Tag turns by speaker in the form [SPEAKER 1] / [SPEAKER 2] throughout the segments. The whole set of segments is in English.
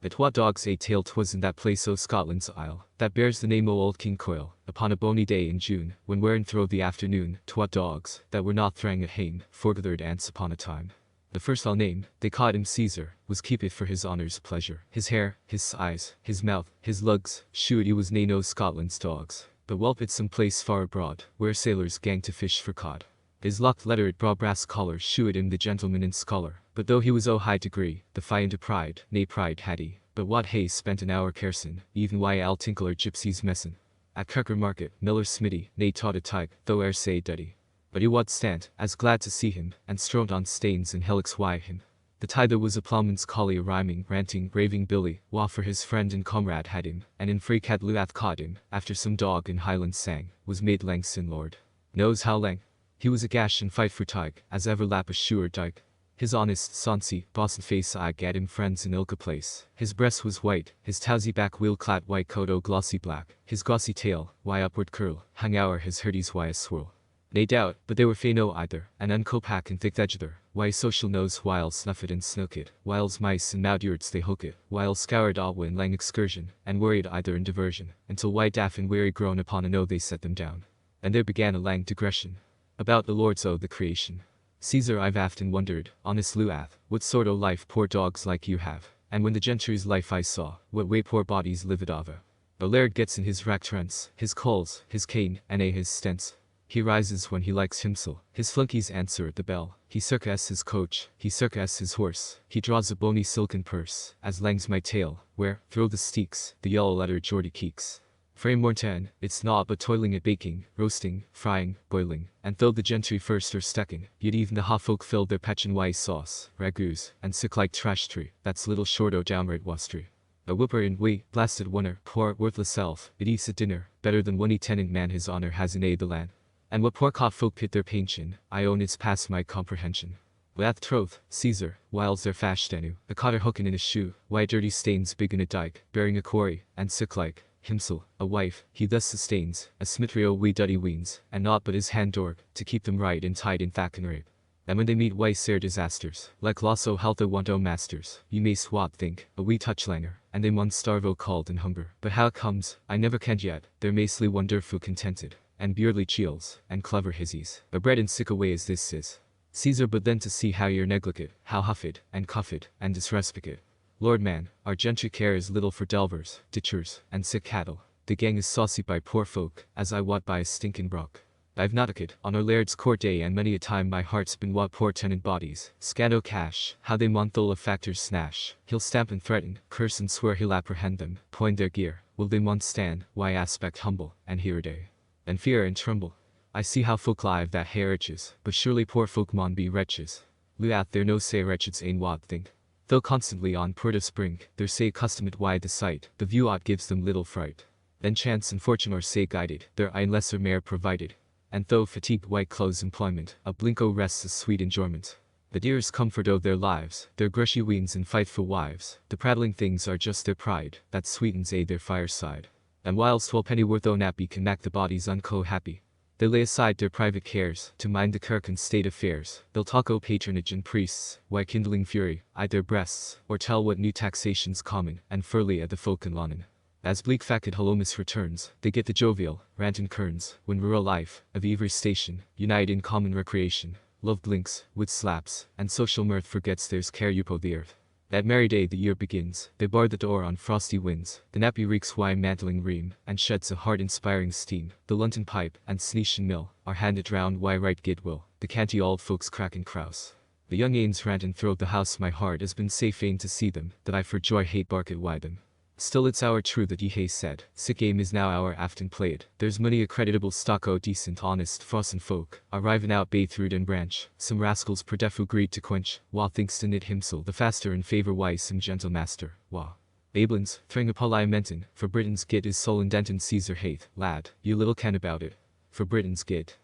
[SPEAKER 1] That what dogs ate tail 'twas in that place o' Scotland's isle, that bears the name o' Old King Coil, upon a bony day in June, when wherein thro' the afternoon, twat dogs, that were not thrang at hame, forgathered ants upon a time. The first I'll name, they called him Caesar, was keep it for his honour's pleasure. His hair, his eyes, his mouth, his lugs, shewed he was nae o' Scotland's dogs, but whelped some place far abroad, where sailors gang to fish for cod. His locked lettered braw brass collar shewed him the gentleman and scholar, but though he was o' high degree, defiant of pride, nae pride had he, but what hay spent an hour carson, even why Al Tinkler gypsies messin. At Kirker Market, Miller's smithy, nae taught a tyke, though e'er say duddy. But he wad stand, as glad to see him, and strode on stains and hillocks why him. The tither was a ploughman's collie a rhyming, ranting, raving Billy, wha for his friend and comrade had him, and in freak had Luath caught him, after some dog in Highland sang, was made lang sin lord. Knows how lang? He was a gash and fight for tyke, as ever lap a shoer dyke. His honest, sonsy, bosson face I gat him friends in ilka place. His breast was white, his towsy back wheel clad white coat o' glossy black, his glossy tail, why upward curl, hung ower his hurdies why a swirl. Nae doubt, but they were fain o' either, and uncopack and thick edgether, why social nose while snuff it and snook it, whiles mice and moudurts they hook it, while scoured awa in lang excursion, and worried either in diversion, until why daff and weary grown upon a no they set them down. And there began a lang digression about the lords o' the creation. Caesar, I've often wondered, honest Luath, what sort o' life poor dogs like you have, and when the gentry's life I saw, what way poor bodies lived ava. The laird gets in his rack trents, his coals, his cane, and his stents. He rises when he likes himself, his flunkies answer at the bell, he circus his coach, he circus his horse, he draws a bony silken purse, as langs my tail, where, through the steeks, the yellow letter Geordie keeks. Frame Mortan, it's naught but toiling at baking, roasting, frying, boiling, and though the gentry first are stecking, yet even the ha folk filled their petchin' wise sauce, ragouts, and sick like trash tree, that's little short o' downright wastry. A whipper in we, blasted oneer, poor worthless self, it eats at dinner, better than one tenant man his honour has in the land. And what poor cot folk pit their pension, I own it's past my comprehension. Without troth, Caesar, whiles their fash stenu, a cotter hooking in a shoe, why dirty stains big in a dyke, bearing a quarry, and sick like, himsel, a wife, he thus sustains, a smitrio wee duddy weens, and naught but his hand dorg, to keep them right and tight in thack and rape. And when they meet why sair disasters, like loss o' health o' want o' masters, you may swat think, a wee touchlanger, and they mun starve o' cold and hunger. But how it comes, I never kenned yet, they're macely wonderfu' contented, and beardly chiels, and clever hissies. But bred in sick a way as this is. Caesar, but then to see how you're negligent, how huffed, and cuffed, and disrespected. Lord man, our gentry cares little for delvers, ditchers, and sick cattle. The gang is saucy by poor folk, as I wot by a stinking brock. I've nauticate, on our laird's court day and many a time my heart's been what poor tenant bodies, scat o' cash, how they monthol of factors snash. He'll stamp and threaten, curse and swear he'll apprehend them, point their gear, will they mun stand, why aspect humble, and here a day. And fear and tremble. I see how folk live that hair riches, but surely poor folk mon be wretches. Luath there no say wretches ain wad think. Though constantly on Purtis brink, there say accustomed wide the sight, the view o't gives them little fright. Then chance and fortune are say guided, their ein lesser mare provided. And though fatigued white clothes employment, a blink o' rests a sweet enjoyment. The dearest comfort o' their lives, their grushy weans and fightful wives, the prattling things are just their pride, that sweetens their fireside. And whilst 12 pennyworth o' nappy can mak the bodies unco-happy, they lay aside their private cares, to mind the kirk and state affairs. They'll talk o' patronage and priests, why kindling fury, eye their breasts, or tell what new taxation's common, and furly at the folk in Lonnon. As bleak facted Holomus returns, they get the jovial, rant and kerns, when rural life, of every station, unite in common recreation. Love blinks, wit slaps, and social mirth forgets there's care upo the earth. That merry day the year begins, they bar the door on frosty winds, the nappy reeks why mantling ream, and sheds a heart-inspiring steam. The London pipe, and sneesh and mill, are handed round why right good will, the canty old folks crack and crouse. The young ains rant and throw the house my heart has been sae fain to see them, that I for joy hate bark at why them. Still it's our true that ye hae said, sick game is now our aften played. There's many a creditable stock o' decent honest frossin' folk, arriving out baith root and branch, some rascals per defu greed to quench, wha thinks to knit himsel the faster in favour wise some gentle master, wha. Ablins, thring upon I mentin, for Britain's git is soul indentin Caesar hath, lad, you little ken about it. For Britain's git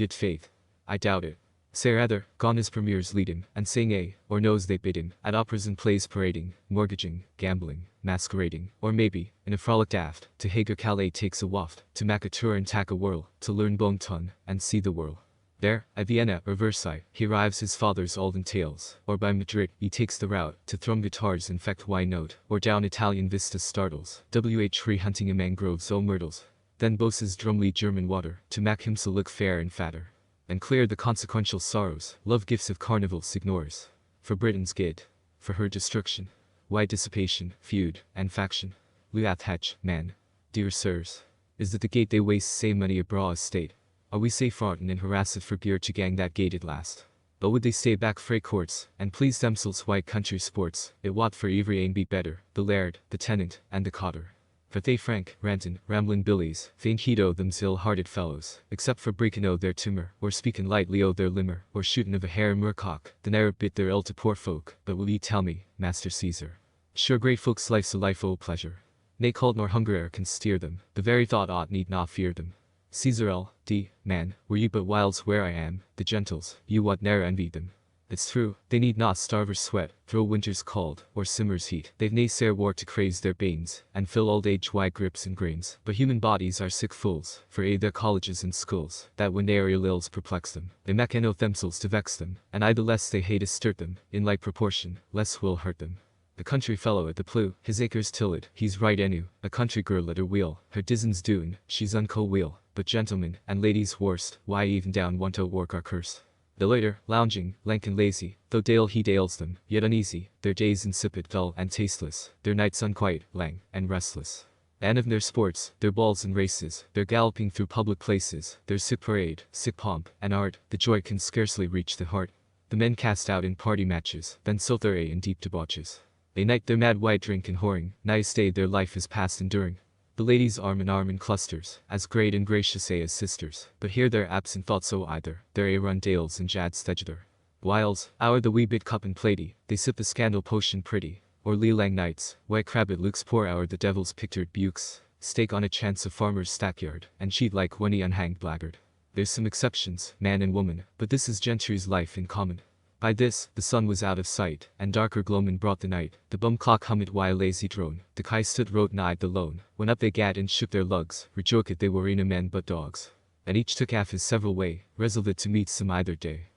[SPEAKER 1] faith, I doubt it. Say rather, gone his premiers lead him, and sing or knows they bid him, at operas and plays parading, mortgaging, gambling, masquerading, or maybe, in a frolic daft, to Hager Calais takes a waft, to mak a tour and tack a whirl, to learn bone ton, and see the whirl. There, at Vienna or Versailles, he arrives his father's olden tales, or by Madrid, he takes the route to thrum guitars infect wine note, or down Italian vistas startles, tree hunting in mangroves o myrtles. Then boasts drumly German water, to make himself look fair and fatter. And clear the consequential sorrows, love gifts of carnival ignores. For Britain's good, for her destruction, why dissipation, feud, and faction. Luath hatch, man, dear sirs, is that the gate they waste say money abroad estate? Are we safe fartin' and harassed for beer to gang that gate at last? But would they stay back frae courts, and please themselves white country sports, it wat for every ain be better, the laird, the tenant, and the cotter. For they frank, rantin', ramblin' billies, faint heed o' them's ill-hearted fellows, except for breaking o' their timmer, or speaking lightly o' their limmer, or shooting of a hare moorcock, the ne'er bit their ill to poor folk. But will ye tell me, Master Caesar? Sure great folks' life's a life o' pleasure. Nae cold nor hunger e'er can steer them, the very thought ought need not fear them. Caesar L.D., man, were you but whiles where I am, the gentles, you would ne'er envy them. It's true, they need not starve or sweat, through winter's cold, or summer's heat. They've nae sair war to craze their banes, and fill old age wide grips and grains. But human bodies are sick fools, for their colleges and schools, that when their ill ills perplex them, they mek eno themselves to vex them, and the less they hate sturt them, in like proportion, less will hurt them. The country fellow at the pleugh, his acres tilled, he's right enu, a country girl at her wheel, her dizzins doon, she's unco wheel, but gentlemen, and ladies worst, why even down want to work our curse. The loiter, lounging, lank and lazy, though dale he dales them, yet uneasy, their days insipid, dull, and tasteless, their nights unquiet, lang, and restless. And of their sports, their balls and races, their galloping through public places, their sick parade, sick pomp, and art, the joy can scarcely reach the heart. The men cast out in party matches, then soth their in deep debauches. They night their mad white drink and whoring, nigh stay their life is past enduring. The ladies arm in clusters, as great and gracious as sisters, but here their absent thoughts so either, their run dales and jads thegither. Whiles, our the wee bit cup and platy, they sip the scandal potion pretty, or lee lang nights, white crabbit looks pour our the devil's pictured bukes, stake on a chance of farmer's stackyard, and cheat like one unhanged blackguard. There's some exceptions, man and woman, but this is gentry's life in common. By this, the sun was out of sight, and darker gloamin' brought the night. The bum clock hummed while lazy drone. The kai stood rode nigh the lone. When up they gat and shook their lugs, rejoic'd they werena men but dogs. And each took half his several way, resolved to meet some either day.